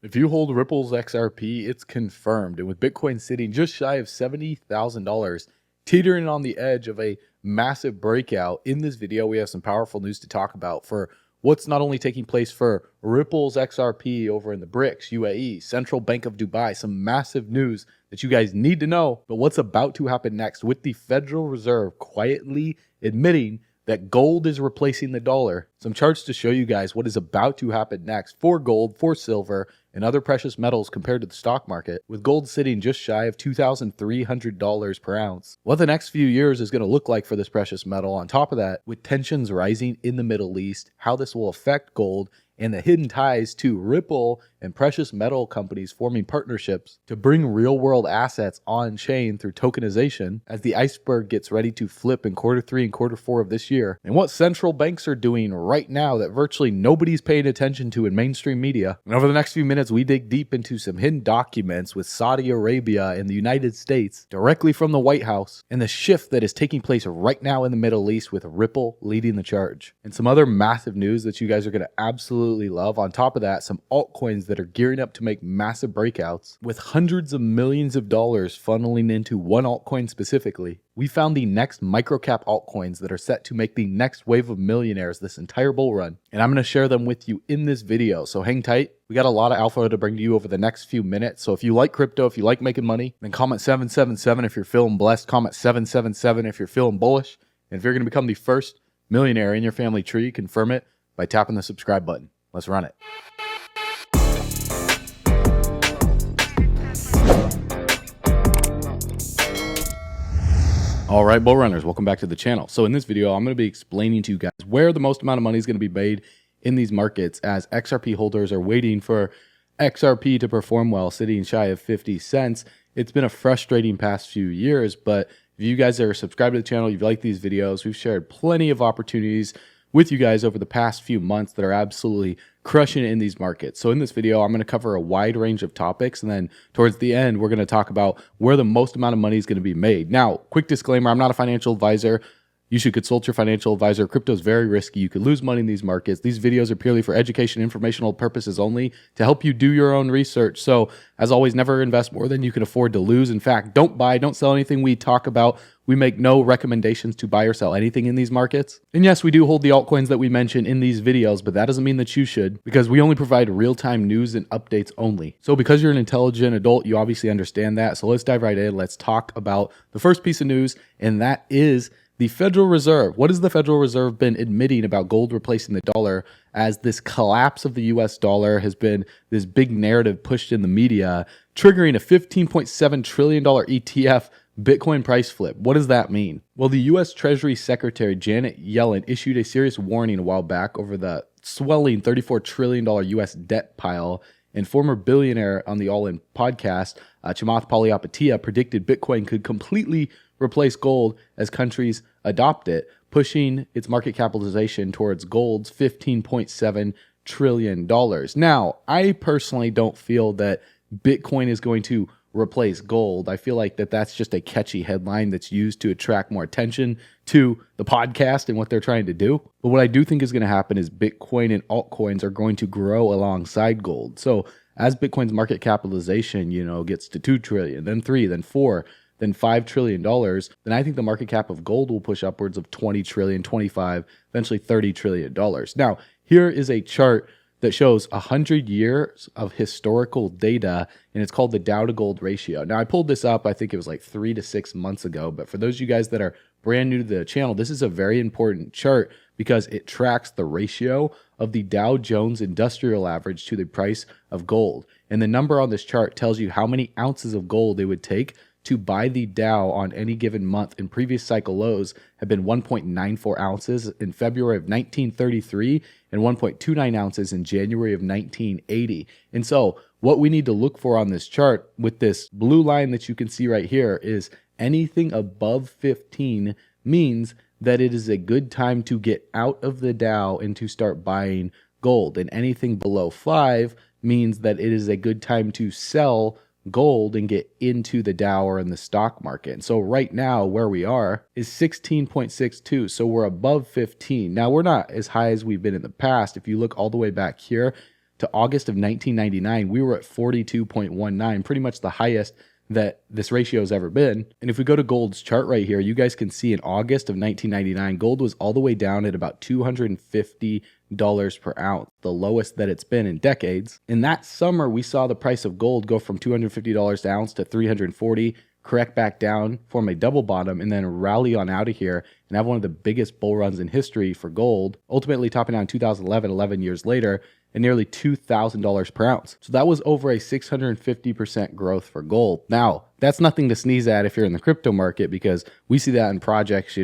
If you hold Ripple's XRP, it's confirmed. And with Bitcoin sitting just shy of $70,000, teetering on the edge of a massive breakout, in this video, we have some powerful news to talk about for what's not only taking place for Ripple's XRP over in the BRICS, UAE, Central Bank of Dubai, some massive news that you guys need to know, but what's about to happen next with the Federal Reserve quietly admitting that gold is replacing the dollar. Some charts to show you guys what is about to happen next for gold, for silver, and other precious metals compared to the stock market, with gold sitting just shy of $2,300 per ounce. What the next few years is going to look like for this precious metal. On top of that, with tensions rising in the Middle East, how this will affect gold, and the hidden ties to Ripple and precious metal companies forming partnerships to bring real-world assets on-chain through tokenization as the iceberg gets ready to flip in Q3 and Q4 of this year, and what central banks are doing right now that virtually nobody's paying attention to in mainstream media. And over the next few minutes, we dig deep into some hidden documents with Saudi Arabia and the United States directly from the White House, and the shift that is taking place right now in the Middle East with Ripple leading the charge. And some other massive news that you guys are going to absolutely love. On top of that, some altcoins that are gearing up to make massive breakouts with hundreds of millions of dollars funneling into one altcoin specifically. We found the next microcap altcoins that are set to make the next wave of millionaires this entire bull run, and I'm going to share them with you in this video, so hang tight. We got a lot of alpha to bring to you over the next few minutes, so if you like crypto, if you like making money, then comment 777 if you're feeling blessed, comment 777 if you're feeling bullish, and if you're going to become the first millionaire in your family tree, confirm it by tapping the subscribe button. Let's run it. All right, bull runners, welcome back to the channel. So in this video, I'm going to be explaining to you guys where the most amount of money is going to be made in these markets as XRP holders are waiting for XRP to perform well, sitting shy of 50 cents. It's been a frustrating past few years, but if you guys are subscribed to the channel, you've liked these videos, we've shared plenty of opportunities with you guys over the past few months that are absolutely crushing it in these markets. So in this video, I'm going to cover a wide range of topics, and then towards the end, we're going to talk about where the most amount of money is going to be made. Now, quick disclaimer, I'm not a financial advisor. You should consult your financial advisor. Crypto is very risky. You could lose money in these markets. These videos are purely for education, informational purposes only to help you do your own research. So as always, never invest more than you can afford to lose. In fact, don't buy, don't sell anything we talk about. We make no recommendations to buy or sell anything in these markets. And yes, we do hold the altcoins that we mention in these videos, but that doesn't mean that you should, because we only provide real-time news and updates only. So because you're an intelligent adult, you obviously understand that. So let's dive right in. Let's talk about the first piece of news, and that is the Federal Reserve. What has the Federal Reserve been admitting about gold replacing the dollar, as this collapse of the US dollar has been this big narrative pushed in the media, triggering a $15.7 trillion ETF Bitcoin price flip? What does that mean? Well, the US Treasury Secretary Janet Yellen issued a serious warning a while back over the swelling $34 trillion US debt pile, and former billionaire on the All In podcast, Chamath Palihapitiya, predicted Bitcoin could completely replace gold as countries adopt it, pushing its market capitalization towards gold's $15.7 trillion. Now, I personally don't feel that Bitcoin is going to replace gold. I feel like that's just a catchy headline that's used to attract more attention to the podcast and what they're trying to do. But what I do think is going to happen is Bitcoin and altcoins are going to grow alongside gold. So as Bitcoin's market capitalization, gets to 2 trillion, then 3, then 4, then $5 trillion, then I think the market cap of gold will push upwards of 20 trillion, 25, eventually $30 trillion. Now, here is a chart that shows 100 years of historical data, and it's called the Dow to gold ratio. Now, I pulled this up, I think it was like 3 to 6 months ago, but for those of you guys that are brand new to the channel, this is a very important chart because it tracks the ratio of the Dow Jones Industrial Average to the price of gold. And the number on this chart tells you how many ounces of gold it would take to buy the Dow on any given month. In previous cycle lows have been 1.94 ounces in February of 1933 and 1.29 ounces in January of 1980. And so what we need to look for on this chart with this blue line that you can see right here is anything above 15 means that it is a good time to get out of the Dow and to start buying gold. And anything below 5 means that it is a good time to sell gold and get into the Dow or in the stock market. And so right now where we are is 16.62. So we're above 15. Now we're not as high as we've been in the past. If you look all the way back here to August of 1999, we were at 42.19, pretty much the highest that this ratio has ever been. And if we go to gold's chart right here, you guys can see in August of 1999, gold was all the way down at about $250 per ounce, the lowest that it's been in decades. In that summer, we saw the price of gold go from $250 an ounce to $340, correct back down, form a double bottom, and then rally on out of here and have one of the biggest bull runs in history for gold, ultimately topping out in 2011, 11 years later, at nearly $2,000 per ounce. So that was over a 650% growth for gold. Now, that's nothing to sneeze at if you're in the crypto market, because we see that in projects,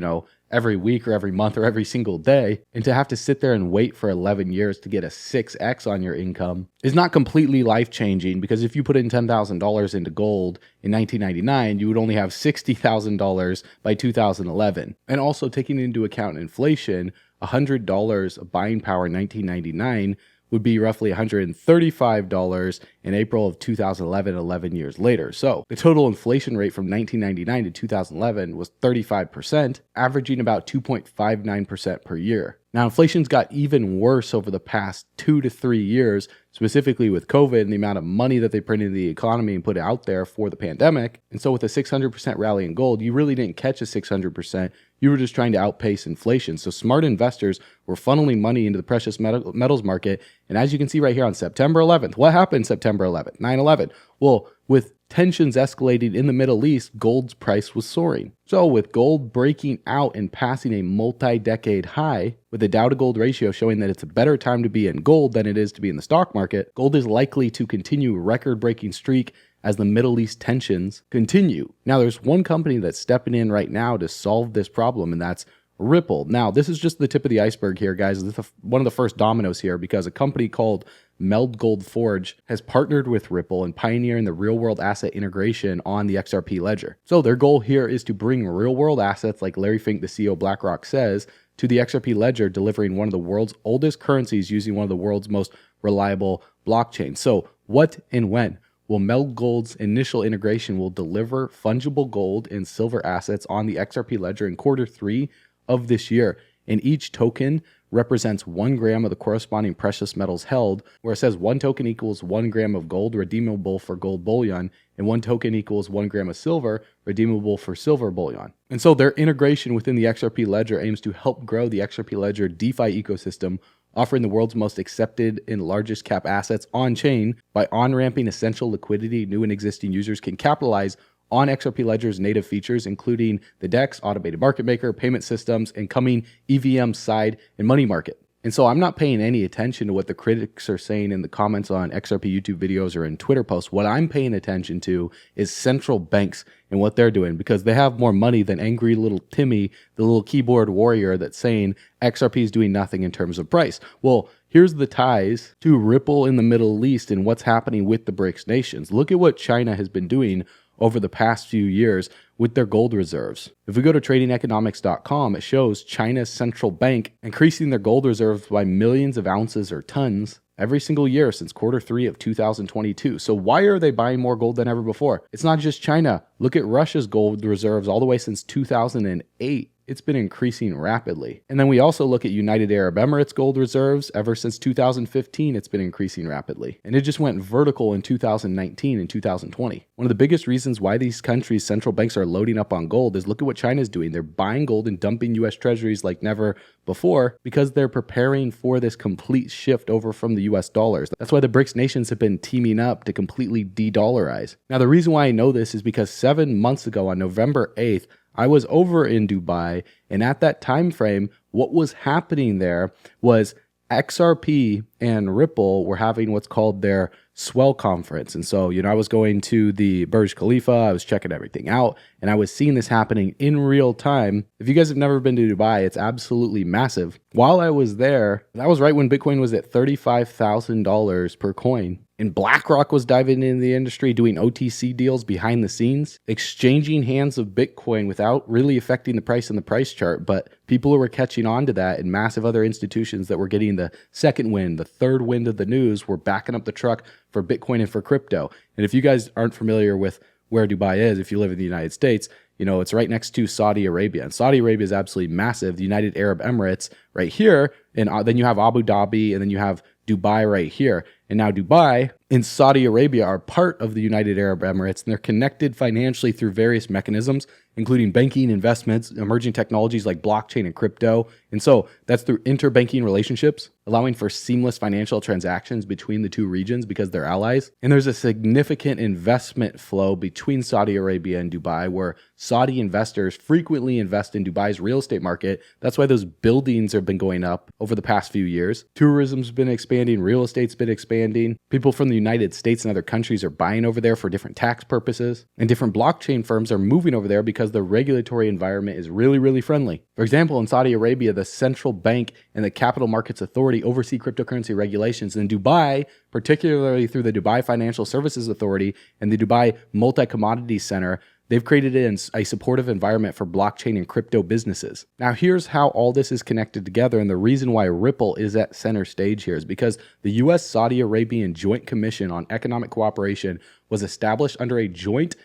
every week or every month or every single day. And to have to sit there and wait for 11 years to get a 6x on your income is not completely life-changing, because if you put in $10,000 into gold in 1999, you would only have $60,000 by 2011. And also taking into account inflation, $100 of buying power in 1999 would be roughly $135 in April of 2011, 11 years later. So the total inflation rate from 1999 to 2011 was 35%, averaging about 2.59% per year. Now, inflation's got even worse over the past 2 to 3 years, specifically with COVID and the amount of money that they printed in the economy and put out there for the pandemic. And so with a 600% rally in gold, you really didn't catch a 600%. You were just trying to outpace inflation. So smart investors were funneling money into the precious metals market. And as you can see right here on September 11th, what happened September 11th? 9/11. Well, with tensions escalating in the Middle East, gold's price was soaring. So with gold breaking out and passing a multi-decade high, with the Dow to gold ratio showing that it's a better time to be in gold than it is to be in the stock market, gold is likely to continue a record-breaking streak as the Middle East tensions continue. Now, there's one company that's stepping in right now to solve this problem, and that's Ripple. Now, this is just the tip of the iceberg here, guys. This is one of the first dominoes here, because a company called Meld Gold Forge has partnered with Ripple and pioneering the real-world asset integration on the XRP ledger. So their goal here is to bring real-world assets, like Larry Fink, the CEO of BlackRock, says, to the XRP ledger, delivering one of the world's oldest currencies using one of the world's most reliable blockchains. So what and when? Well, Meld Gold's initial integration will deliver fungible gold and silver assets on the XRP ledger in Q3 of this year. And each token represents 1 gram of the corresponding precious metals held, where it says 1 token equals 1 gram of gold redeemable for gold bullion, and 1 token equals 1 gram of silver redeemable for silver bullion. And so their integration within the XRP ledger aims to help grow the XRP ledger DeFi ecosystem, offering the world's most accepted and largest cap assets on-chain by on-ramping essential liquidity new and existing users can capitalize on XRP Ledger's native features, including the DEX, automated market maker, payment systems, and coming EVM side and money market. And so I'm not paying any attention to what the critics are saying in the comments on XRP YouTube videos or in Twitter posts. What I'm paying attention to is central banks and what they're doing, because they have more money than angry little Timmy, the little keyboard warrior that's saying XRP is doing nothing in terms of price. Well, here's the ties to Ripple in the Middle East and what's happening with the BRICS nations. Look at what China has been doing over the past few years with their gold reserves. If we go to tradingeconomics.com, it shows China's central bank increasing their gold reserves by millions of ounces or tons every single year since Q3 of 2022. So why are they buying more gold than ever before? It's not just China. Look at Russia's gold reserves all the way since 2008. It's been increasing rapidly. And then we also look at United Arab Emirates gold reserves. Ever since 2015, it's been increasing rapidly. And it just went vertical in 2019 and 2020. One of the biggest reasons why these countries' central banks are loading up on gold is look at what China's doing. They're buying gold and dumping US treasuries like never before, because they're preparing for this complete shift over from the US dollars. That's why the BRICS nations have been teaming up to completely de-dollarize. Now, the reason why I know this is because 7 months ago on November 8th, I was over in Dubai, and at that time frame, what was happening there was XRP and Ripple were having what's called their swell conference. And so, I was going to the Burj Khalifa, I was checking everything out, and I was seeing this happening in real time. If you guys have never been to Dubai, it's absolutely massive. While I was there, that was right when Bitcoin was at $35,000 per coin. And BlackRock was diving into the industry, doing OTC deals behind the scenes, exchanging hands of Bitcoin without really affecting the price in the price chart. But people were catching on to that, and massive other institutions that were getting the second wind, the third wind of the news were backing up the truck for Bitcoin and for crypto. And if you guys aren't familiar with where Dubai is, if you live in the United States, it's right next to Saudi Arabia. And Saudi Arabia is absolutely massive. The United Arab Emirates right here, and then you have Abu Dhabi, and then you have Dubai right here. and now Dubai and Saudi Arabia are part of the United Arab Emirates, and they're connected financially through various mechanisms, including banking, investments, emerging technologies like blockchain and crypto. And so that's through interbanking relationships, allowing for seamless financial transactions between the two regions because they're allies. And there's a significant investment flow between Saudi Arabia and Dubai, where Saudi investors frequently invest in Dubai's real estate market. That's why those buildings have been going up over the past few years. Tourism's been expanding, real estate's been expanding. People from the United States and other countries are buying over there for different tax purposes. And different blockchain firms are moving over there because the regulatory environment is really, really friendly. For example, in Saudi Arabia, the central bank and the Capital Markets Authority oversee cryptocurrency regulations. In Dubai, particularly through the Dubai Financial Services Authority and the Dubai Multi-Commodities Center, they've created a supportive environment for blockchain and crypto businesses. Now, here's how all this is connected together, and the reason why Ripple is at center stage here is because the U.S.-Saudi Arabian Joint Commission on Economic Cooperation was established under a joint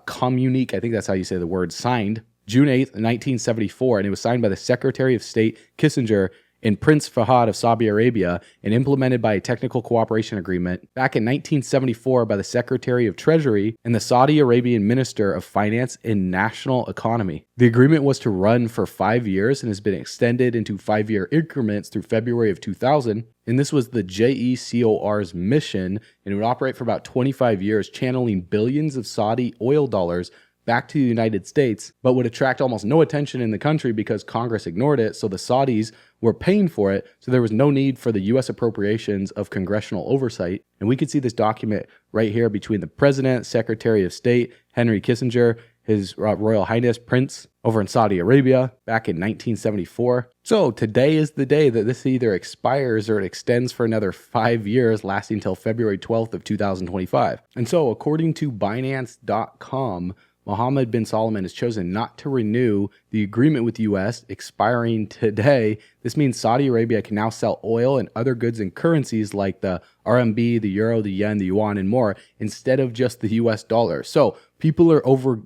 communique, I think that's how you say the word, signed June 8th, 1974, and it was signed by the Secretary of State Kissinger and Prince Fahd of Saudi Arabia, and implemented by a technical cooperation agreement back in 1974 by the Secretary of Treasury and the Saudi Arabian Minister of Finance and National Economy. The agreement was to run for 5 years and has been extended into 5-year increments through February of 2000. And this was the JECOR's mission, and it would operate for about 25 years, channeling billions of Saudi oil dollars back to the United States, but would attract almost no attention in the country because Congress ignored it, so the Saudis were paying for it, so there was no need for the U.S. appropriations of congressional oversight. And we could see this document right here between the President, Secretary of State, Henry Kissinger, His Royal Highness Prince over in Saudi Arabia back in 1974. So today is the day that this either expires or it extends for another 5 years, lasting till February 12th of 2025. And so according to Binance.com, Mohammed bin Salman has chosen not to renew the agreement with the U.S. expiring today. This means Saudi Arabia can now sell oil and other goods in currencies like the RMB, the euro, the yen, the yuan, and more, instead of just the U.S. dollar. So people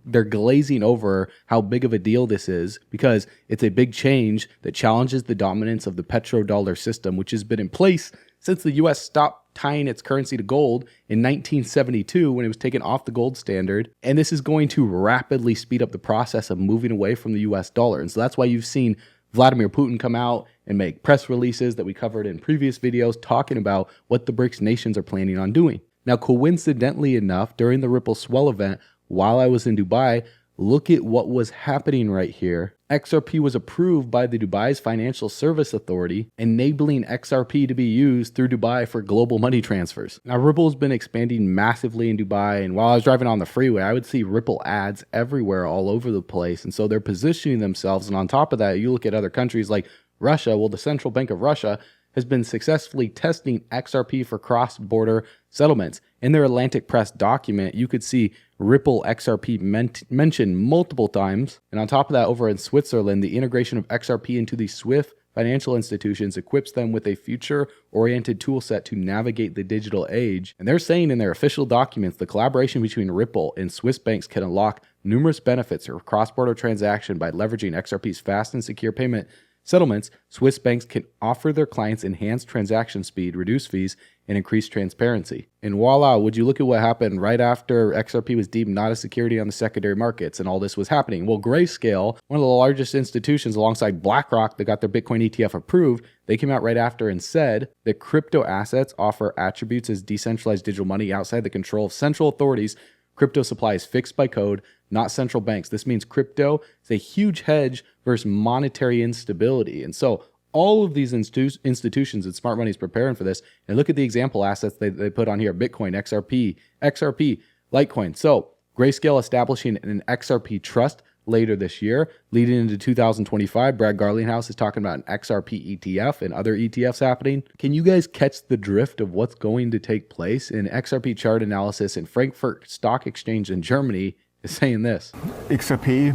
they're glazing over how big of a deal this is because it's a big change that challenges the dominance of the petrodollar system, which has been in place since the U.S. stopped tying its currency to gold in 1972 when it was taken off the gold standard. And this is going to rapidly speed up the process of moving away from the US dollar. And so that's why you've seen Vladimir Putin come out and make press releases that we covered in previous videos talking about what the BRICS nations are planning on doing. Now, coincidentally enough, during the Ripple Swell event, while I was in Dubai, look at what was happening right here. XRP was approved by the Dubai's Financial Service Authority, enabling XRP to be used through Dubai for global money transfers. Now, Ripple's been expanding massively in Dubai, and while I was driving on the freeway, I would see Ripple ads everywhere all over the place. And so they're positioning themselves. And on top of that, you look at other countries like Russia. Well, the Central Bank of Russia has been successfully testing XRP for cross-border settlements. In their Atlantic Press document, you could see Ripple XRP mentioned multiple times. And on top of that, over in Switzerland, the integration of XRP into the SWIFT financial institutions equips them with a future-oriented tool set to navigate the digital age. And they're saying in their official documents, the collaboration between Ripple and Swiss banks can unlock numerous benefits for cross-border transaction by leveraging XRP's fast and secure payment settlements. Swiss banks can offer their clients enhanced transaction speed, reduced fees, and increased transparency. And voila, would you look at what happened right after XRP was deemed not a security on the secondary markets and all this was happening? Well, Grayscale, one of the largest institutions alongside BlackRock that got their Bitcoin ETF approved, they came out right after and said that crypto assets offer attributes as decentralized digital money outside the control of central authorities. Crypto supply is fixed by code, not central banks. This means crypto is a huge hedge versus monetary instability. And so all of these institutions and smart money is preparing for this. And look at the example assets they put on here: Bitcoin, XRP, Litecoin. So Grayscale establishing an XRP trust later this year, leading into 2025. Brad Garlinghouse is talking about an XRP ETF and other ETFs happening. Can you guys catch the drift of what's going to take place? In XRP chart analysis in Frankfurt Stock Exchange in Germany is saying this. XRP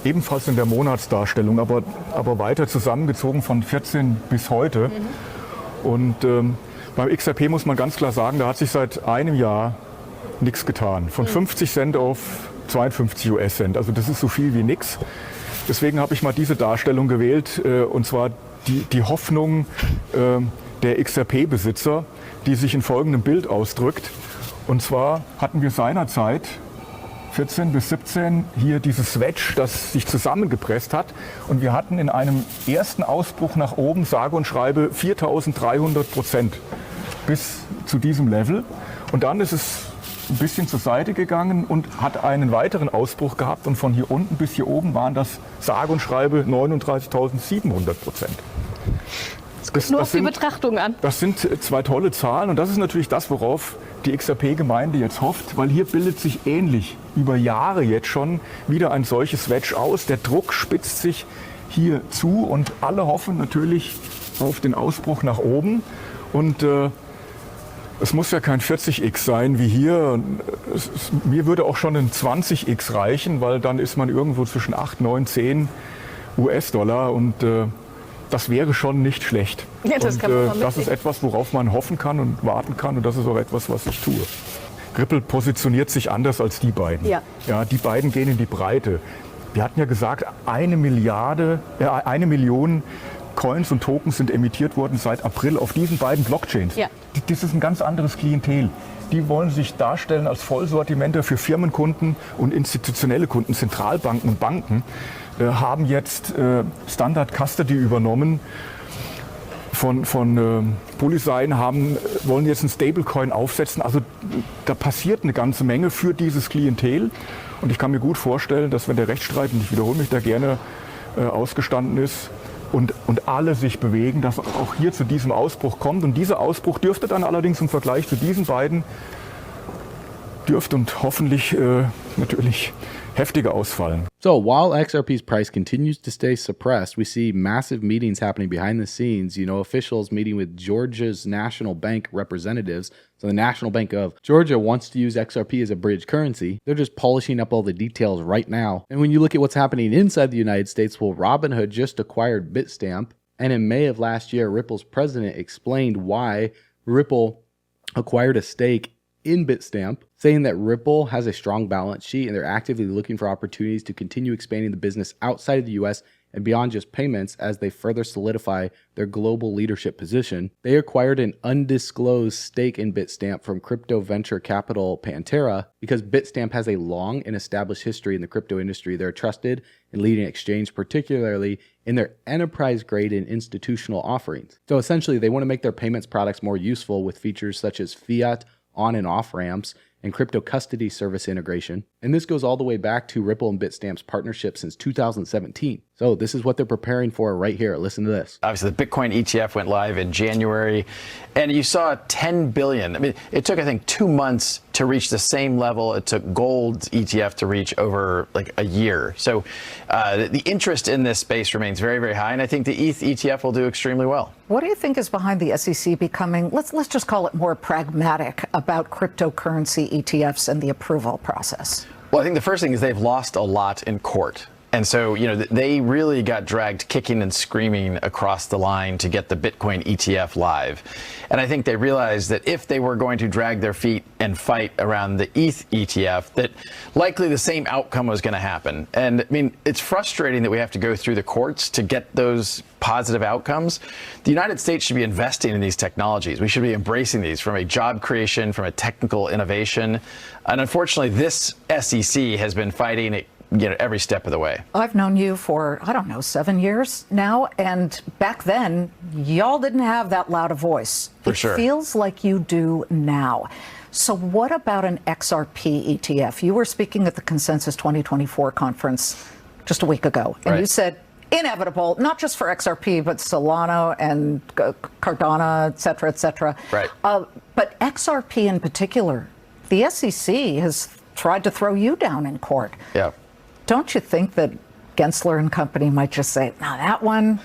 ebenfalls in der Monatsdarstellung, aber weiter zusammengezogen von 14 bis heute. Und beim XRP muss man ganz klar sagen, da hat sich seit einem Jahr nichts getan. Von 50 Cent auf 52 US-Cent. Also das ist so viel wie nix. Deswegen habe ich mal diese Darstellung gewählt, und zwar die Hoffnung, der XRP-Besitzer, die sich in folgendem Bild ausdrückt. Und zwar hatten wir seinerzeit 14 bis 17 hier dieses Wedge, das sich zusammengepresst hat. Und wir hatten in einem ersten Ausbruch nach oben, sage und schreibe, 4.300% bis zu diesem Level. Und dann ist es ein bisschen zur Seite gegangen und hat einen weiteren Ausbruch gehabt. Und von hier unten bis hier oben waren das, sage und schreibe, 39.700%. Nur auf die Betrachtung an. Das sind zwei tolle Zahlen und das ist natürlich das, worauf die XRP-Gemeinde jetzt hofft, weil hier bildet sich ähnlich über Jahre jetzt schon wieder ein solches Wedge aus. Der Druck spitzt sich hier zu und alle hoffen natürlich auf den Ausbruch nach oben. Und es muss ja kein 40x sein wie hier. Mir würde auch schon ein 20x reichen, weil dann ist man irgendwo zwischen 8, 9, 10 US-Dollar und das wäre schon nicht schlecht. Ja, das kann man das ist etwas, worauf man hoffen kann und warten kann und das ist auch etwas, was ich tue. Ripple positioniert sich anders als die beiden. Ja. Ja, die beiden gehen in die Breite. Wir hatten ja gesagt, 1 Million Coins und Tokens sind emittiert worden seit April auf diesen beiden Blockchains. Ja. Das ist ein ganz anderes Klientel. Die wollen sich darstellen als Vollsortimenter für Firmenkunden und institutionelle Kunden. Zentralbanken und Banken haben jetzt Standard Custody übernommen von Polizei, wollen jetzt ein Stablecoin aufsetzen. Also da passiert eine ganze Menge für dieses Klientel. Und ich kann mir gut vorstellen, dass wenn der Rechtsstreit, und ich wiederhole mich da gerne, ausgestanden ist, und alle sich bewegen, dass auch hier zu diesem Ausbruch kommt. Und dieser Ausbruch dürfte dann allerdings im Vergleich zu diesen beiden und hoffentlich natürlich heftiger ausfallen. So while XRP's price continues to stay suppressed, we see massive meetings happening behind the scenes. You know, officials meeting with Georgia's National Bank representatives. So the National Bank of Georgia wants to use XRP as a bridge currency. They're just polishing up all the details right now. And when you look at what's happening inside the United States, well, Robinhood just acquired Bitstamp. And in May of last year, Ripple's president explained why Ripple acquired a stake in Bitstamp, saying that Ripple has a strong balance sheet and they're actively looking for opportunities to continue expanding the business outside of the US and beyond just payments as they further solidify their global leadership position. They acquired an undisclosed stake in Bitstamp from crypto venture capital Pantera because Bitstamp has a long and established history in the crypto industry. They're a trusted and leading exchange, particularly in their enterprise grade and institutional offerings. So essentially, they want to make their payments products more useful with features such as fiat on and off ramps and crypto custody service integration. And this goes all the way back to Ripple and Bitstamp's partnership since 2017. So this is what they're preparing for right here. Listen to this. Obviously, the Bitcoin ETF went live in January, and you saw 10 billion. I mean, it took, I think, 2 months to reach the same level it took gold's ETF to reach over like a year. So the interest in this space remains very, very high, and I think the ETH ETF will do extremely well. What do you think is behind the SEC becoming, let's just call it more pragmatic about cryptocurrency ETFs and the approval process? Well, I think the first thing is they've lost a lot in court. And so, you know, they really got dragged kicking and screaming across the line to get the Bitcoin ETF live. And I think they realized that if they were going to drag their feet and fight around the ETH ETF, that likely the same outcome was going to happen. And I mean, it's frustrating that we have to go through the courts to get those positive outcomes. The United States should be investing in these technologies. We should be embracing these from a job creation, from a technical innovation. And unfortunately, this SEC has been fighting it, you know, every step of the way. I've known you for, I don't know, 7 years now, and back then, y'all didn't have that loud a voice. For sure. It feels like you do now. So what about an XRP ETF? You were speaking at the Consensus 2024 conference just a week ago, and you said inevitable, not just for XRP, but Solana and Cardano, et cetera, et cetera. Right. But XRP in particular, the SEC has tried to throw you down in court. Yeah. Don't you think that Gensler and company might just say, now that one,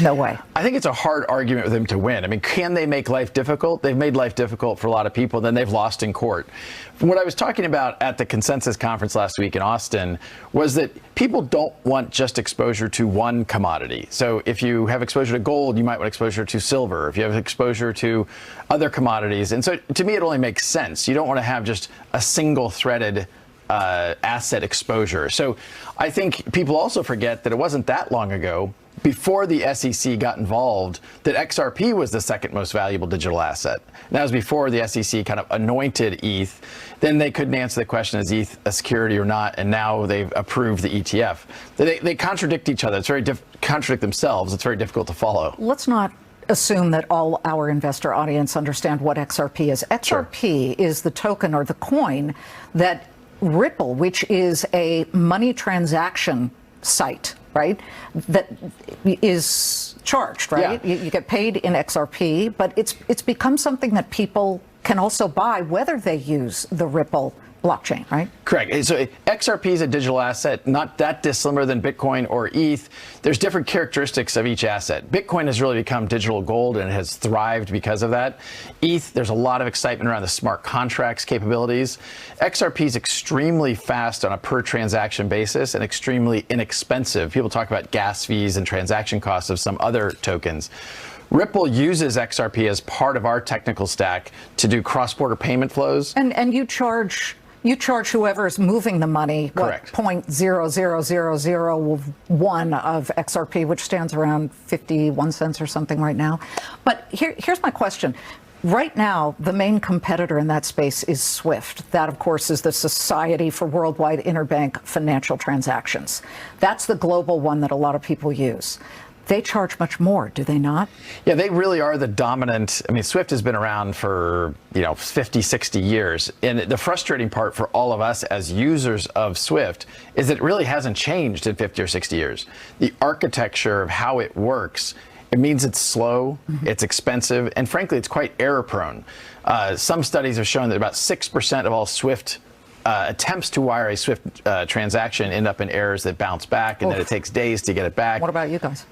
no way? I think it's a hard argument for them to win. I mean, can they make life difficult? They've made life difficult for a lot of people, then they've lost in court. From what I was talking about at the Consensus conference last week in Austin was that people don't want just exposure to one commodity. So if you have exposure to gold, you might want exposure to silver. If you have exposure to other commodities. And so to me, it only makes sense. You don't want to have just a single threaded asset exposure. So I think people also forget that it wasn't that long ago before the SEC got involved, that XRP was the second most valuable digital asset. And that was before the SEC kind of anointed ETH. Then they couldn't answer the question, is ETH a security or not? And now they've approved the ETF. They contradict each other. It's very contradict themselves. It's very difficult to follow. Let's not assume that all our investor audience understand what XRP is. XRP is the token or the coin that Ripple, which is a money transaction site, right, that is charged, right? Yeah. You get paid in XRP, but it's become something that people can also buy whether they use the Ripple blockchain, right? Correct. So XRP is a digital asset, not that dissimilar than Bitcoin or ETH. There's different characteristics of each asset. Bitcoin has really become digital gold and has thrived because of that. ETH, there's a lot of excitement around the smart contracts capabilities. XRP is extremely fast on a per transaction basis and extremely inexpensive. People talk about gas fees and transaction costs of some other tokens. Ripple uses XRP as part of our technical stack to do cross-border payment flows. And you charge whoever is moving the money, Correct. What, 0.00001 of XRP, which stands around 51 cents or something right now. But here's my question. Right now, the main competitor in that space is SWIFT. That, of course, is the Society for Worldwide Interbank Financial Transactions. That's the global one that a lot of people use. They charge much more, do they not? Yeah, they really are the dominant. I mean, SWIFT has been around for, 50, 60 years. And the frustrating part for all of us as users of SWIFT is that it really hasn't changed in 50 or 60 years. The architecture of how it works, it means it's slow, it's expensive, and frankly, it's quite error prone. Some studies have shown that about 6% of all SWIFT attempts to wire a SWIFT transaction end up in errors that bounce back, and then it takes days to get it back. What about you guys?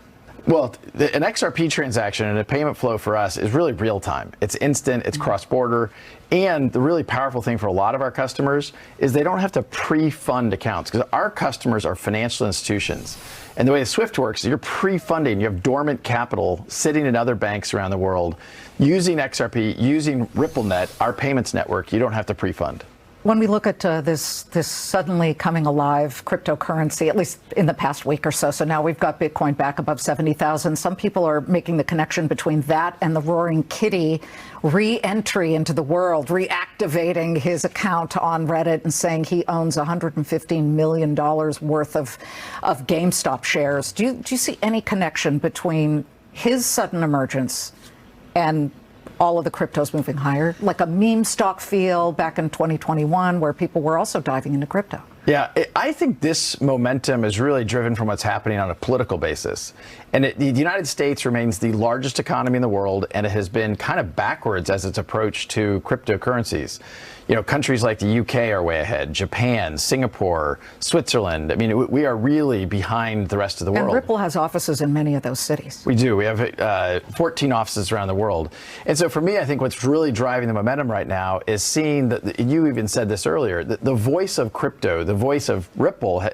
Well, an XRP transaction and a payment flow for us is really real time. It's instant, it's cross-border, and the really powerful thing for a lot of our customers is they don't have to pre-fund accounts, because our customers are financial institutions. And the way SWIFT works is you're pre-funding, you have dormant capital sitting in other banks around the world. Using XRP, using RippleNet, our payments network, you don't have to pre-fund. When we look at this suddenly coming alive cryptocurrency, at least in the past week or so now we've got Bitcoin back above 70,000. Some people are making the connection between that and the Roaring Kitty re-entry into the world, reactivating his account on Reddit and saying he owns $115 million worth of GameStop shares. Do you see any connection between his sudden emergence and all of the cryptos moving higher, like a meme stock feel back in 2021 where people were also diving into crypto? Yeah, I think this momentum is really driven from what's happening on a political basis. And the United States remains the largest economy in the world, and it has been kind of backwards as its approach to cryptocurrencies. Countries like the UK are way ahead, Japan, Singapore, Switzerland. I mean, we are really behind the rest of the world. And Ripple has offices in many of those cities. We do. We have 14 offices around the world. And so for me, I think what's really driving the momentum right now is seeing that, you even said this earlier, the voice of crypto, the voice of Ripple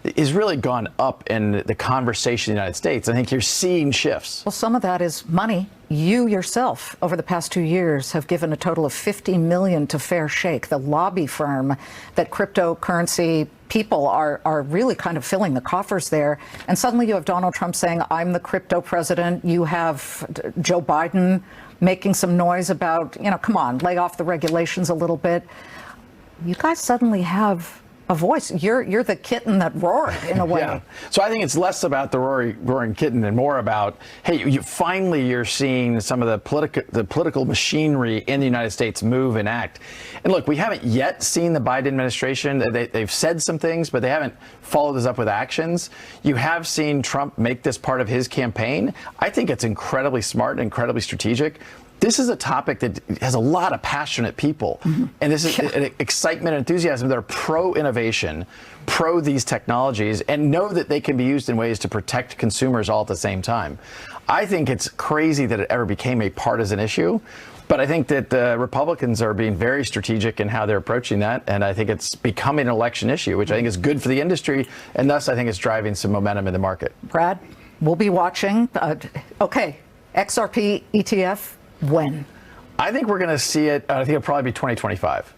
is really gone up in the conversation in the United States. I think you're seeing shifts. Well, some of that is money. You yourself, over the past 2 years, have given a total of $50 million to Fair Shake, the lobby firm that cryptocurrency people are really kind of filling the coffers there. And suddenly you have Donald Trump saying, I'm the crypto president. You have Joe Biden making some noise about, come on, lay off the regulations a little bit. You guys suddenly have a voice. You're the kitten that roared, in a way. Yeah. So I think it's less about the roaring kitten and more about, hey, you're seeing some of the political machinery in the United States move and act. And look, we haven't yet seen the Biden administration. They've said some things, but they haven't followed this up with actions. You have seen Trump make this part of his campaign. I think it's incredibly smart and incredibly strategic. This is a topic that has a lot of passionate people, and this is an excitement and enthusiasm that are pro-innovation, pro these technologies, and know that they can be used in ways to protect consumers all at the same time. I think it's crazy that it ever became a partisan issue, but I think that the Republicans are being very strategic in how they're approaching that, and I think it's becoming an election issue, which I think is good for the industry, and thus I think it's driving some momentum in the market. Brad, we'll be watching. Okay, XRP ETF. When? I think we're going to see it. I think it'll probably be 2025.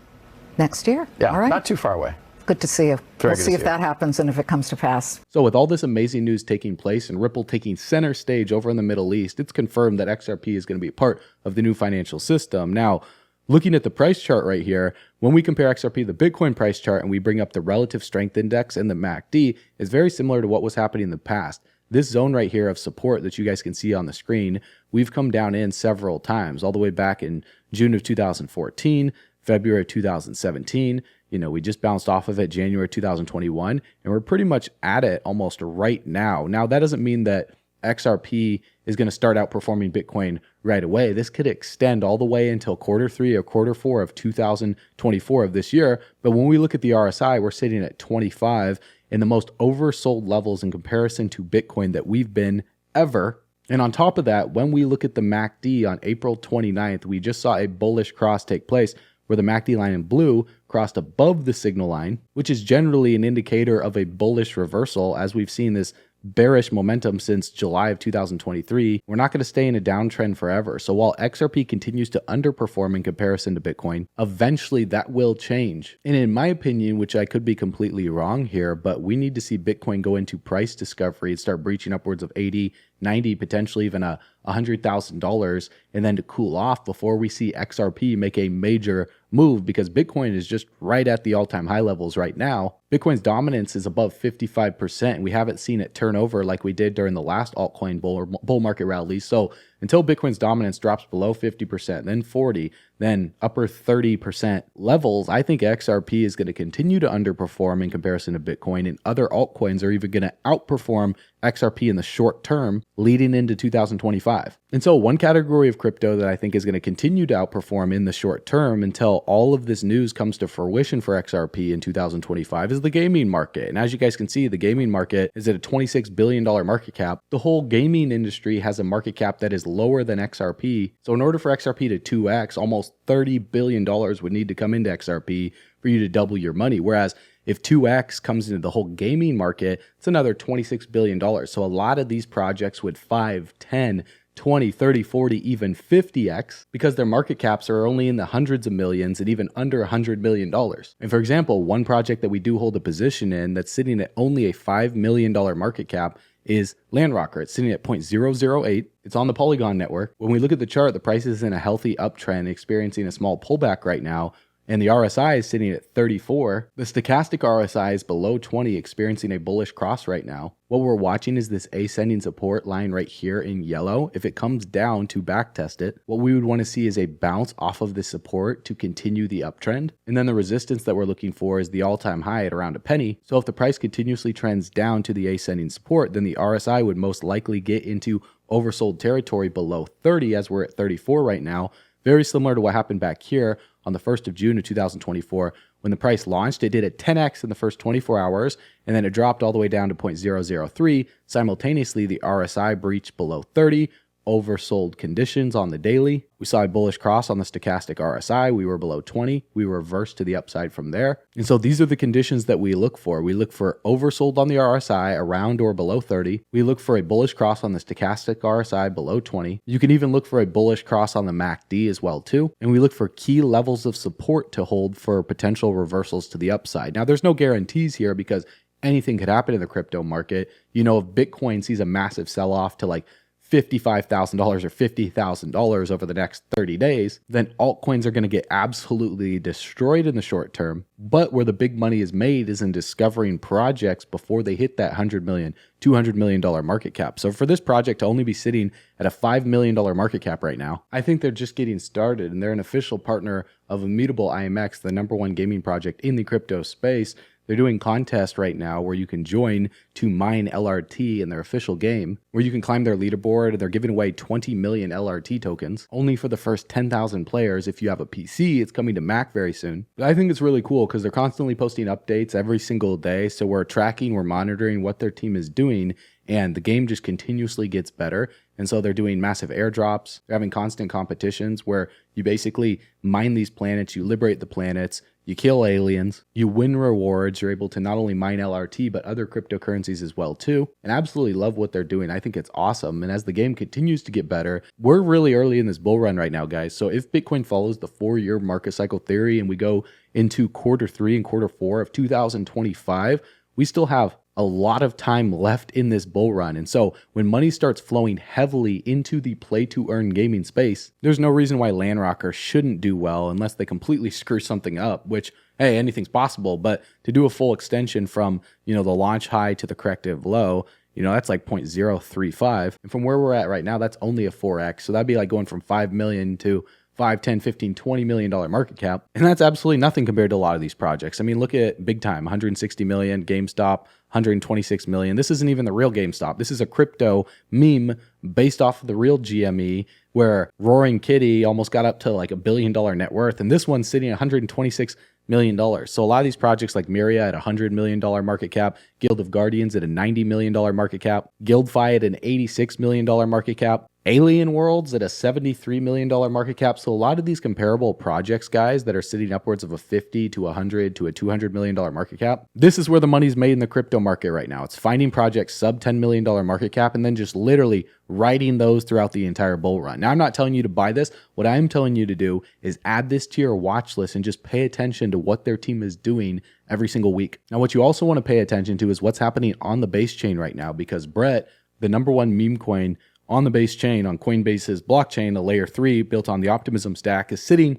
Next year? Yeah, all right. Not too far away. Good to see you. Very We'll good see to if see that happens and if it comes to pass. So with all this amazing news taking place and Ripple taking center stage over in the Middle East, it's confirmed that XRP is going to be a part of the new financial system. Now, looking at the price chart right here, when we compare XRP to the Bitcoin price chart and we bring up the relative strength index and the MACD, is very similar to what was happening in the past. This zone right here of support that you guys can see on the screen, we've come down in several times, all the way back in June of 2014, February of 2017. We just bounced off of it January 2021, and we're pretty much at it almost right now. Now, that doesn't mean that XRP is going to start outperforming Bitcoin right away. This could extend all the way until quarter 3 or quarter 4 of 2024 of this year. But when we look at the RSI, we're sitting at 25 in the most oversold levels in comparison to Bitcoin that we've been ever. And on top of that, when we look at the MACD on April 29th, we just saw a bullish cross take place where the MACD line in blue crossed above the signal line, which is generally an indicator of a bullish reversal, as we've seen this bearish momentum since July of 2023. We're not going to stay in a downtrend forever. So while XRP continues to underperform in comparison to Bitcoin, eventually that will change. And in my opinion, which I could be completely wrong here, but we need to see Bitcoin go into price discovery and start breaching upwards of 80, 90, potentially even $100,000, and then to cool off before we see XRP make a major move, because Bitcoin is just right at the all-time high levels right now. Bitcoin's dominance is above 55%, and we haven't seen it turn over like we did during the last altcoin bull market rally. So until Bitcoin's dominance drops below 50%, then 40, then upper 30% levels, I think XRP is going to continue to underperform in comparison to Bitcoin, and other altcoins are even going to outperform XRP in the short term leading into 2025. And so one category of crypto that I think is going to continue to outperform in the short term until all of this news comes to fruition for XRP in 2025 is the gaming market. And as you guys can see, the gaming market is at a $26 billion market cap. The whole gaming industry has a market cap that is lower than XRP. So in order for XRP to 2x, almost $30 billion would need to come into XRP for you to double your money. Whereas if 2x comes into the whole gaming market, it's another $26 billion. So a lot of these projects would 5, 10, 20, 30, 40, even 50x, because their market caps are only in the hundreds of millions and even under $100 million. And for example, one project that we do hold a position in that's sitting at only a $5 million market cap is Landrocker. It's sitting at 0.008. It's on the Polygon network. When we look at the chart, the price is in a healthy uptrend, experiencing a small pullback right now, and the RSI is sitting at 34. The stochastic RSI is below 20, experiencing a bullish cross right now. What we're watching is this ascending support line right here in yellow. If it comes down to backtest it, what we would want to see is a bounce off of the support to continue the uptrend. And then the resistance that we're looking for is the all-time high at around a penny. So if the price continuously trends down to the ascending support, then the RSI would most likely get into oversold territory below 30, as we're at 34 right now. Very similar to what happened back here on the 1st of June of 2024. When the price launched, it did a 10x in the first 24 hours, and then it dropped all the way down to 0.003. Simultaneously, the RSI breached below 30, oversold conditions on the daily. We saw a bullish cross on the stochastic RSI. We were below 20. We reversed to the upside from there. And so these are the conditions that we look for. We look for oversold on the RSI around or below 30. We look for a bullish cross on the stochastic RSI below 20. You can even look for a bullish cross on the MACD as well too. And we look for key levels of support to hold for potential reversals to the upside. Now, there's no guarantees here because anything could happen in the crypto market. If Bitcoin sees a massive sell-off to like $55,000 or $50,000 over the next 30 days, then altcoins are going to get absolutely destroyed in the short term. But where the big money is made is in discovering projects before they hit that $100 million, $200 million market cap. So for this project to only be sitting at a $5 million market cap right now, I think they're just getting started, and they're an official partner of Immutable IMX, the #1 gaming project in the crypto space. They're doing contests right now where you can join to mine LRT in their official game, where you can climb their leaderboard. They're giving away 20 million LRT tokens only for the first 10,000 players. If you have a PC, it's coming to Mac very soon. But I think it's really cool because they're constantly posting updates every single day. So we're tracking, we're monitoring what their team is doing, and the game just continuously gets better. And so they're doing massive airdrops. They're having constant competitions where you basically mine these planets, you liberate the planets, you kill aliens, you win rewards. You're able to not only mine LRT, but other cryptocurrencies as well too. And I absolutely love what they're doing. I think it's awesome. And as the game continues to get better, we're really early in this bull run right now, guys. So if Bitcoin follows the 4-year market cycle theory and we go into Q3 and Q4 of 2025, we still have a lot of time left in this bull run. And so when money starts flowing heavily into the play to earn gaming space, there's no reason why Landrocker shouldn't do well unless they completely screw something up, which, hey, anything's possible. But to do a full extension from, the launch high to the corrective low, that's like 0.035. And from where we're at right now, that's only a 4x. So that'd be like going from 5 million to 5, 10, 15, $20 million market cap. And that's absolutely nothing compared to a lot of these projects. I mean, look at Big Time, 160 million, GameStop, 126 million. This isn't even the real GameStop. This is a crypto meme based off of the real GME where Roaring Kitty almost got up to like $1 billion net worth. And this one's sitting at $126 million. So a lot of these projects like Myria at $100 million market cap, Guild of Guardians at a $90 million market cap, GuildFi at an $86 million market cap, Alien Worlds at a $73 million market cap. So a lot of these comparable projects, guys, that are sitting upwards of a 50 to 100 to a $200 million market cap. This is where the money's made in the crypto market right now. It's finding projects sub $10 million market cap and then just literally riding those throughout the entire bull run. Now, I'm not telling you to buy this. What I'm telling you to do is add this to your watch list and just pay attention to what their team is doing every single week. Now, what you also want to pay attention to is what's happening on the base chain right now, because Brett, the number one meme coin on the base chain, on Coinbase's blockchain, a layer 3 built on the Optimism stack, is sitting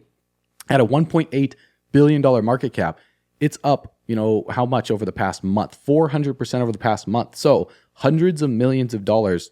at a $1.8 billion market cap. It's up, how much over the past month? 400% over the past month. So hundreds of millions of dollars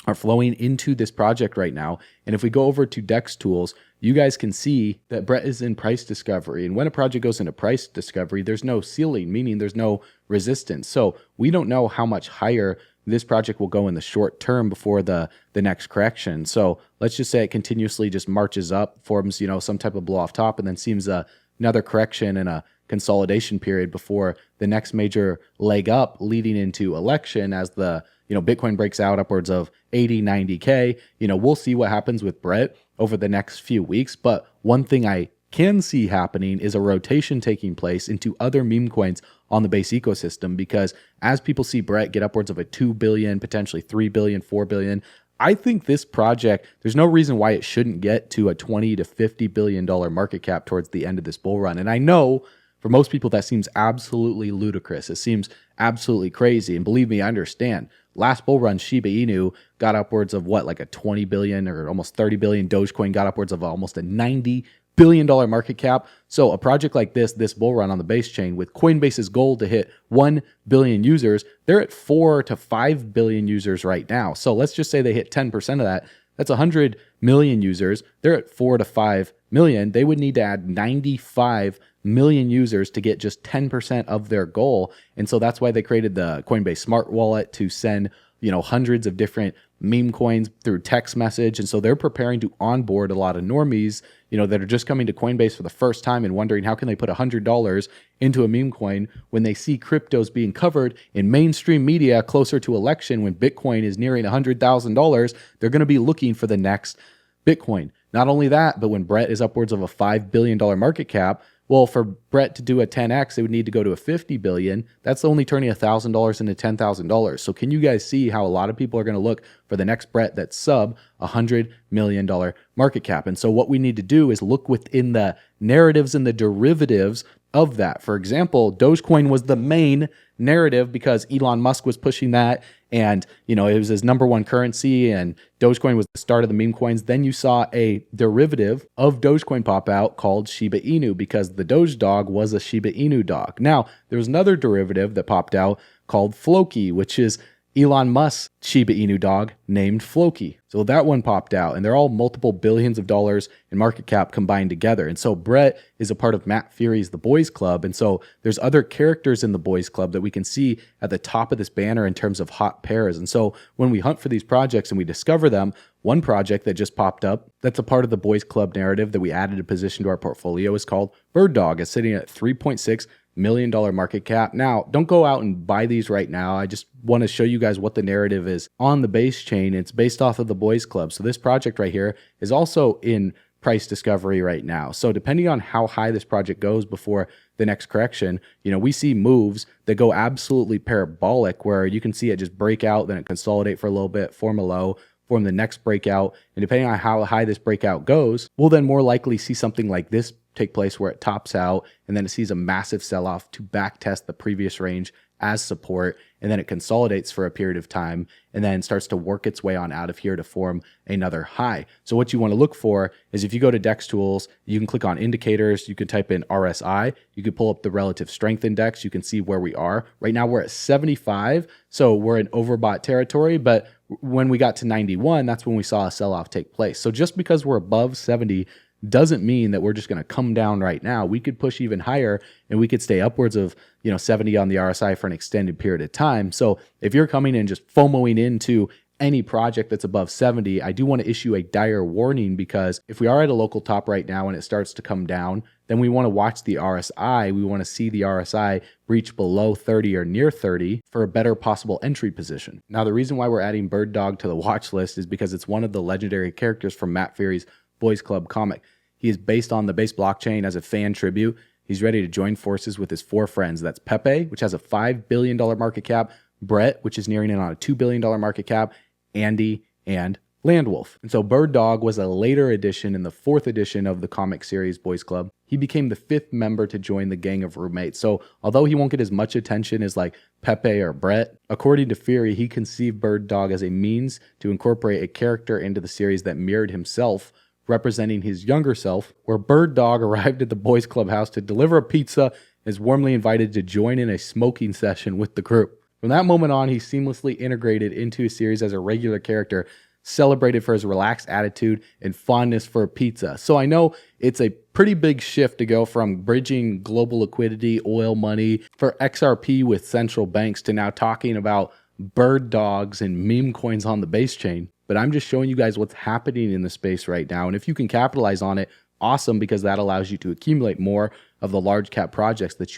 are flowing into this project right now. And if we go over to Dex Tools, you guys can see that Brett is in price discovery. And when a project goes into price discovery, there's no ceiling, meaning there's no resistance. So we don't know how much higher this project will go in the short term before the next correction. So let's just say it continuously just marches up, forms, some type of blow off top, and then seems another correction and a consolidation period before the next major leg up leading into election as the, Bitcoin breaks out upwards of 80, 90K. We'll see what happens with Brett over the next few weeks. But one thing I can see happening is a rotation taking place into other meme coins on the base ecosystem, because as people see Brett get upwards of a 2 billion, potentially 3 billion, 4 billion, I think this project, there's no reason why it shouldn't get to a 20 to $50 billion market cap towards the end of this bull run. And I know for most people that seems absolutely ludicrous. It seems absolutely crazy. And believe me, I understand. Last bull run, Shiba Inu got upwards of like a 20 billion or almost 30 billion. Dogecoin got upwards of almost a $90 billion market cap. So a project like this bull run on the base chain with Coinbase's goal to hit 1 billion users, they're at 4 to 5 billion users right now. So let's just say they hit 10% of that. That's 100 million users. They're at 4 to 5 million. They would need to add 95 million users to get just 10% of their goal. And so that's why they created the Coinbase Smart Wallet to send, hundreds of different meme coins through text message. And so they're preparing to onboard a lot of normies, that are just coming to Coinbase for the first time and wondering how can they put $100 into a meme coin when they see cryptos being covered in mainstream media closer to election when Bitcoin is nearing $100,000. They're going to be looking for the next Bitcoin. Not only that, but when Brett is upwards of a $5 billion market cap, well, for Brett to do a 10x, they would need to go to a 50 billion. That's only turning $1,000 into $10,000. So can you guys see how a lot of people are going to look for the next Brett that's sub $100 million market cap? And so what we need to do is look within the narratives and the derivatives of that. For example, Dogecoin was the main narrative because Elon Musk was pushing that, and it was his number one currency, and Dogecoin was the start of the meme coins. Then you saw a derivative of Dogecoin pop out called Shiba Inu because the Doge dog was a Shiba Inu dog. Now, there was another derivative that popped out called Floki, which is Elon Musk's Shiba Inu dog named Floki. So that one popped out, and they're all multiple billions of dollars in market cap combined together. And so Brett is a part of Matt Fury's The Boys Club. And so there's other characters in The Boys Club that we can see at the top of this banner in terms of hot pairs. And so when we hunt for these projects and we discover them, one project that just popped up that's a part of the Boys Club narrative that we added a position to our portfolio is called Bird Dog. It's sitting at $3.6 million market cap. Now, don't go out and buy these right now. I just want to show you guys what the narrative is on the base chain. It's based off of the Boys Club. So this project right here is also in price discovery right now. So depending on how high this project goes before the next correction, we see moves that go absolutely parabolic where you can see it just break out, then it consolidate for a little bit, form a low, form the next breakout. And depending on how high this breakout goes, we'll then more likely see something like this take place where it tops out and then it sees a massive sell-off to back test the previous range as support, and then it consolidates for a period of time and then starts to work its way on out of here to form another high. So what you want to look for is if you go to DEX tools, you can click on indicators, you can type in RSI, you can pull up the relative strength index, you can see where we are. Right now we're at 75, so we're in overbought territory, but when we got to 91, that's when we saw a sell-off take place. So just because we're above 70 doesn't mean that we're just going to come down right now. We could push even higher and we could stay upwards of 70 on the RSI for an extended period of time. So if you're coming in just FOMOing into any project that's above 70, I do want to issue a dire warning, because if we are at a local top right now and it starts to come down, then we want to watch the RSI. We want to see the RSI reach below 30 or near 30 for a better possible entry position. Now, the reason why we're adding Bird Dog to the watch list is because it's one of the legendary characters from Matt Fury's Boys Club comic. He is based on the base blockchain as a fan tribute. He's ready to join forces with his 4 friends. That's Pepe, which has a $5 billion market cap, Brett, which is nearing in on a $2 billion market cap, Andy, and Landwolf. And so Bird Dog was a later addition in the 4th edition of the comic series Boys Club. He became the 5th member to join the gang of roommates. So although he won't get as much attention as like Pepe or Brett, according to Fury, he conceived Bird Dog as a means to incorporate a character into the series that mirrored himself, representing his younger self, where Bird Dog arrived at the Boys Club house to deliver a pizza and is warmly invited to join in a smoking session with the group. From that moment on, he seamlessly integrated into a series as a regular character, celebrated for his relaxed attitude and fondness for pizza. So I know it's a pretty big shift to go from bridging global liquidity, oil money for XRP with central banks to now talking about bird dogs and meme coins on the base chain. But I'm just showing you guys what's happening in the space right now. And if you can capitalize on it, awesome, because that allows you to accumulate more of the large cap projects that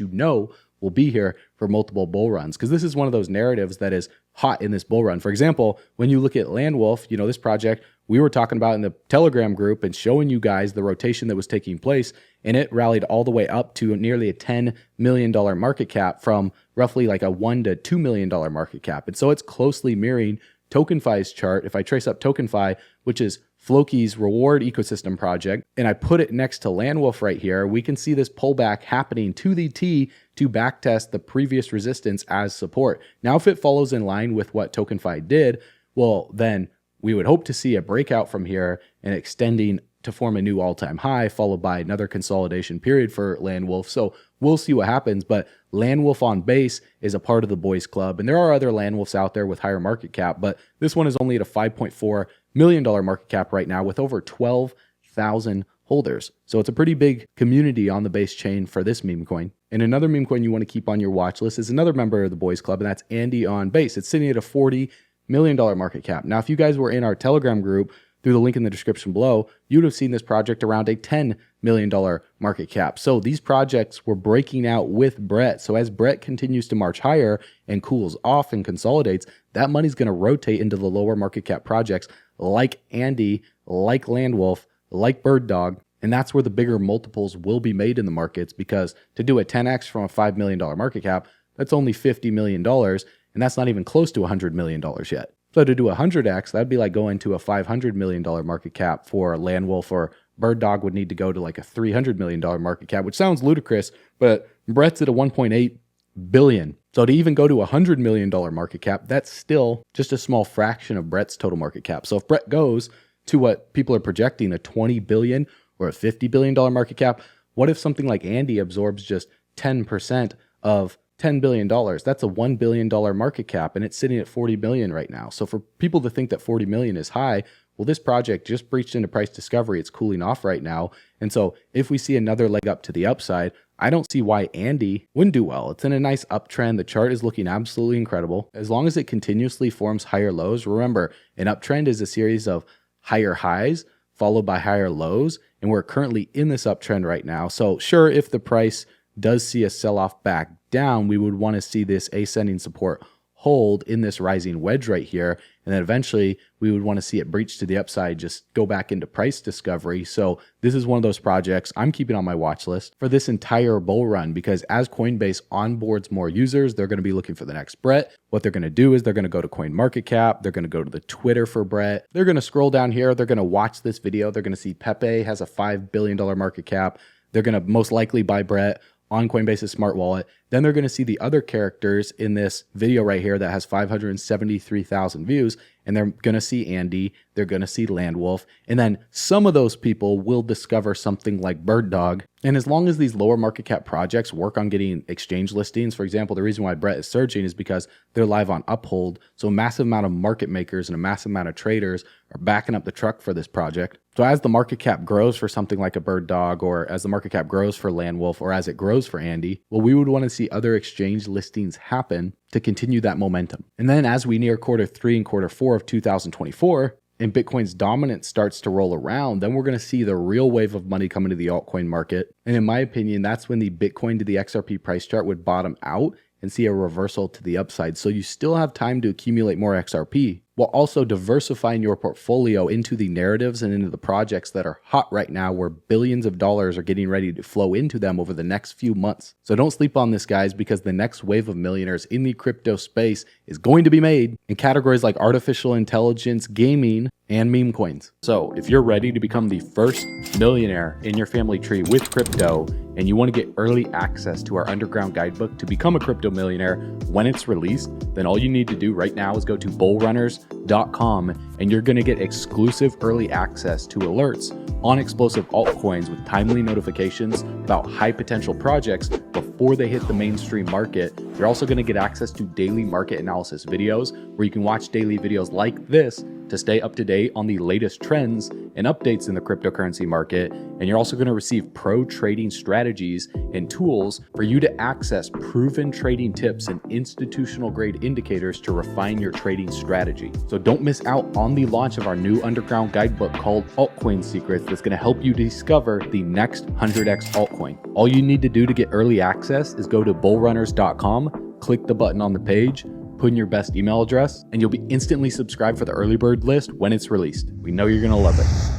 will be here for multiple bull runs. Because this is one of those narratives that is hot in this bull run. For example, when you look at Landwolf, this project we were talking about in the Telegram group and showing you guys the rotation that was taking place, and it rallied all the way up to nearly a $10 million market cap from roughly like a $1 to $2 million market cap. And so it's closely mirroring TokenFi's chart. If I trace up TokenFi, which is Floki's reward ecosystem project, and I put it next to Landwolf right here, we can see this pullback happening to the T to backtest the previous resistance as support. Now, if it follows in line with what TokenFi did, well, then we would hope to see a breakout from here and extending to form a new all-time high, followed by another consolidation period for Landwolf. So we'll see what happens, but Landwolf on base is a part of the Boys Club, and there are other Landwolfs out there with higher market cap, but this one is only at a $5.4 million market cap right now with over 12,000 holders. So it's a pretty big community on the base chain for this meme coin. And another meme coin you want to keep on your watch list is another member of the Boys Club, and that's Andy on base. It's sitting at a $40 million market cap. Now, if you guys were in our Telegram group through the link in the description below, you'd have seen this project around a $10 million market cap. So these projects were breaking out with Brett. So as Brett continues to march higher and cools off and consolidates, that money's going to rotate into the lower market cap projects like Andy, like Landwolf, like Bird Dog. And that's where the bigger multiples will be made in the markets, because to do a 10x from a $5 million market cap, that's only $50 million. And that's not even close to $100 million yet. So to do 100x, that'd be like going to a $500 million market cap for Landwolf, or Bird Dog would need to go to like a $300 million market cap, which sounds ludicrous, but Brett's at a $1.8 billion. So to even go to a $100 million market cap, that's still just a small fraction of Brett's total market cap. So if Brett goes to what people are projecting, a $20 billion or a $50 billion market cap, what if something like Andy absorbs just 10% of $10 billion? That's a $1 billion market cap, and it's sitting at 40 million right now. So for people to think that 40 million is high, well, this project just breached into price discovery. It's cooling off right now. And so if we see another leg up to the upside, I don't see why Andy wouldn't do well. It's in a nice uptrend. The chart is looking absolutely incredible. As long as it continuously forms higher lows, remember, an uptrend is a series of higher highs followed by higher lows, and we're currently in this uptrend right now. So sure, if the price does see a sell-off back down, we would want to see this ascending support hold in this rising wedge right here. And then eventually we would want to see it breach to the upside, just go back into price discovery. So this is one of those projects I'm keeping on my watch list for this entire bull run, because as Coinbase onboards more users, they're going to be looking for the next Brett. What they're going to do is they're going to go to CoinMarketCap. They're going to go to the Twitter for Brett. They're going to scroll down here. They're going to watch this video. They're going to see Pepe has a $5 billion market cap. They're going to most likely buy Brett on Coinbase's smart wallet. Then they're going to see the other characters in this video right here that has 573,000 views, and they're going to see Andy, they're going to see Landwolf, and then some of those people will discover something like Bird Dog. And as long as these lower market cap projects work on getting exchange listings, for example, the reason why Brett is surging is because they're live on Uphold. So a massive amount of market makers and a massive amount of traders are backing up the truck for this project. So as the market cap grows for something like a Bird Dog, or as the market cap grows for Landwolf, or as it grows for Andy, well, we would want to see other exchange listings happen to continue that momentum. And then as we near Q3 and Q4 of 2024, and Bitcoin's dominance starts to roll around, then we're going to see the real wave of money come into the altcoin market. And in my opinion, that's when the Bitcoin to the XRP price chart would bottom out and see a reversal to the upside. So you still have time to accumulate more XRP, while also diversifying your portfolio into the narratives and into the projects that are hot right now, where billions of dollars are getting ready to flow into them over the next few months. So don't sleep on this, guys, because the next wave of millionaires in the crypto space is going to be made in categories like artificial intelligence, gaming, and meme coins. So if you're ready to become the first millionaire in your family tree with crypto, and you want to get early access to our underground guidebook to become a crypto millionaire when it's released, then all you need to do right now is go to bullrunners.com, and you're going to get exclusive early access to alerts on explosive altcoins with timely notifications about high potential projects before they hit the mainstream market. You're also going to get access to daily market analysis videos, where you can watch daily videos like this to stay up to date on the latest trends and updates in the cryptocurrency market. And you're also going to receive pro trading strategies and tools for you to access proven trading tips and institutional grade indicators to refine your trading strategy. So don't miss out on the launch of our new underground guidebook called Altcoin Secrets, that's going to help you discover the next 100x altcoin. All you need to do to get early access is go to bullrunners.com, click the button on the page, put in your best email address, and you'll be instantly subscribed for the early bird list when it's released. We know you're going to love it.